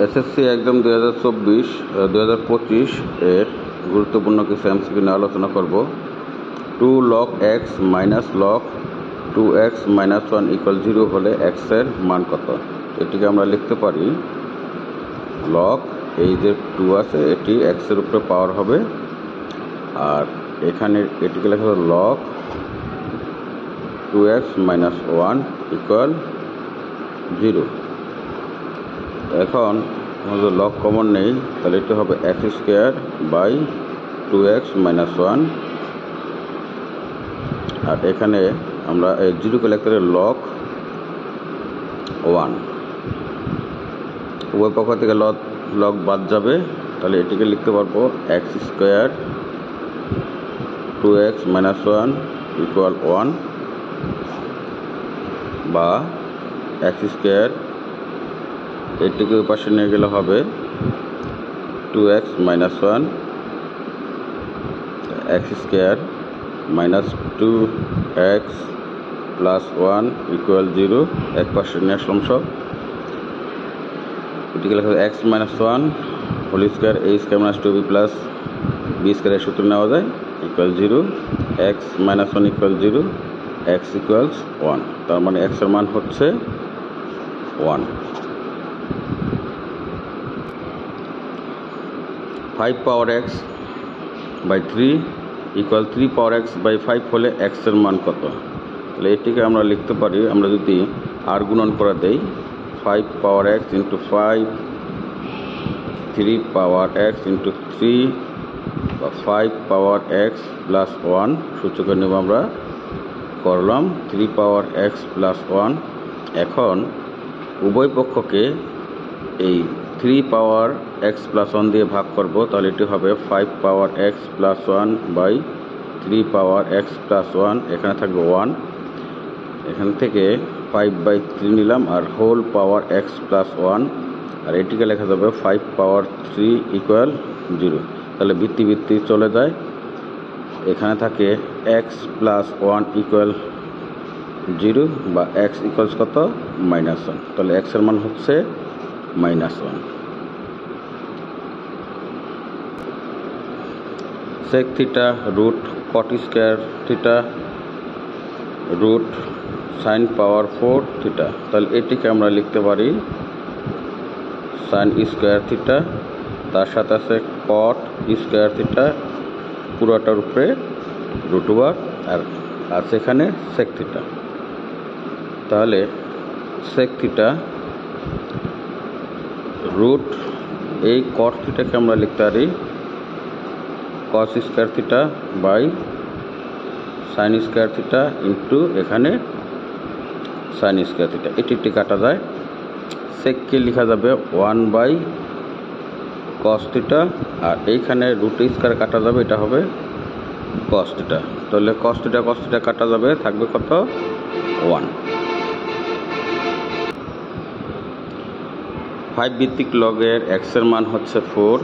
SSC exam 2024 এর গুরুত্বপূর্ণ কিছু এমসিকিউ নিয়ে আলোচনা করব। 2 log x minus log 2x minus 1 equal 0 হলে x এর মান কত? এটিকে আমরা লিখতে পারি log, এই যে 2 আছে এটি x এর উপরে পাওয়ার হবে, আর এখানে এটিকে লেখা হবে log 2x minus 1 equal 0। এখন আমাদের লগ কমন নেই, তাহলে এটা হবে x square by 2x minus 1, আর এখানে আমরা এই জিরোকে লিখতে পারি লগ 1। উভয় পক্ষ থেকে লগ বাদ যাবে, তাহলে এটিকে লিখতে পারবো x square 2x minus 1 equal 1, বা x স্কোয়ার এটিকে পাশে নিয়ে গেলে হবে 2x minus 1 x square minus 2x plus 1 equal 0। এক পাশে নিয়ে আসলাম সব, এটিকে লেখা হবে x minus 1 whole square a square minus 2b plus b স্কোয়ারের সূত্র নেওয়া যায় equal 0। x minus 1 equal 0, x equals 1, তার মানে x এর মান হচ্ছে 1। 5 power x by 3 equal 3 power x by 5 হলে x এর মান কত? তাহলে এটিকে আমরা লিখতে পারি, আমরা যদি আর গুণন করে দেই 5 power x into 5, 3 power x into 3, বা 5 পাওয়ার x প্লাস 1 সূচকে নেব আমরা, করলাম 3 পাওয়ার x প্লাস 1। এখন উভয় পক্ষকে এই 3 পাওয়ার x প্লাস 1 দিয়ে ভাগ করব, তাহলে এটি হবে 5 power x plus 1 by 3 power x plus 1, এখানে থাকবে 1, এখান থেকে 5 বাই 3 নিলাম আর হোল পাওয়ার x প্লাস 1, আর এটিকে লেখা যাবে 5 পাওয়ার 3 ইকুয়াল 0। তাহলে ভিত্তি চলে যায়, এখানে থাকে x প্লাস 1 ইকুয়াল 0, বা x ইকুয়ালস কত? -1। তাহলে x এর মান হচ্ছে -1। sec theta root cot square theta root sine power 4 theta, তাহলে এটিকে আমরা লিখতে পারি সাইন স্কোয়ার থিটা, তার সাথে আছে cot স্কোয়ার থিটা পুরোটার উপরে রুট ওভার, আর আছে এখানে sec থিটা। তাহলে sec থিটা রুট এই cot থিটাকে আমরা লিখতে পারি cos square theta by sine square theta into এখানে সাইন স্কোয়ার থিটা, এটি কাটা যায়। সেককে লেখা যাবে 1 বাই cos থিটা, আর এইখানে রুট স্কোয়ার কাটা যাবে, এটা হবে cos থিটা। তাহলে cos থিটা কাটা যাবে, থাকবে কত? 1। 5 ভিত্তিক লগের x এর মান হচ্ছে 4,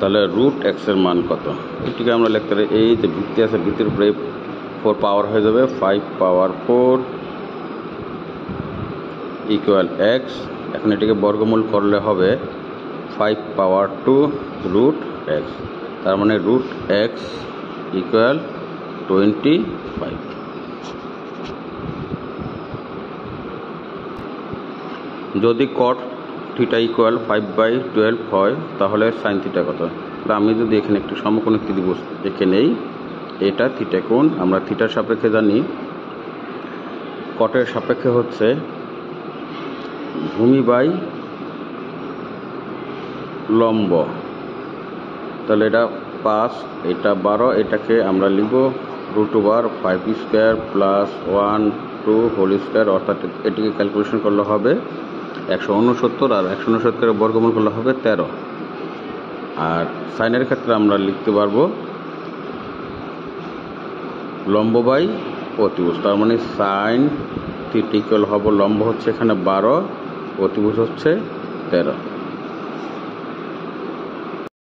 তাহলে রুট x এর মান কত? এটিকে আমরা লিখতে পারি, এই যে ভিত্তি আছে ভিত্তির উপরে 4 পাওয়ার হয়ে যাবে 5 পাওয়ার 4 ইকুয়াল x। এখন এটিকে বর্গমূল করলে হবে 5 পাওয়ার 2 রুট x, তার মানে রুট x ইকুয়াল 25। যদি cot থিটা ইকুয়াল 5/12 হয়, তাহলে সাইন থিটা কত? আমি যদি এখানে একটি সমকোণী ত্রিভুজ এঁকে নেই, এটা থিটা কোণ, আমরা থিটার সাপেক্ষে জানি কটের সাপেক্ষে হচ্ছে ভূমি বাই লম্ব, তাহলে এটা 5, এটা 12, এটাকে আমরা লিখব root over 5 square plus 1 2 whole square, অর্থাৎ এটিকে ক্যালকুলেশন করলে হবে 169, আর 169 বর্গমূল করলে হবে 13। আর সাইনের ক্ষেত্রে আমরা লিখতে পারবো লম্ব বাই অতিভুজ, তার মানে সাইন থিটা ইকুয়াল হবে লম্ব হচ্ছে এখানে 12, অতিভুজ হচ্ছে 13।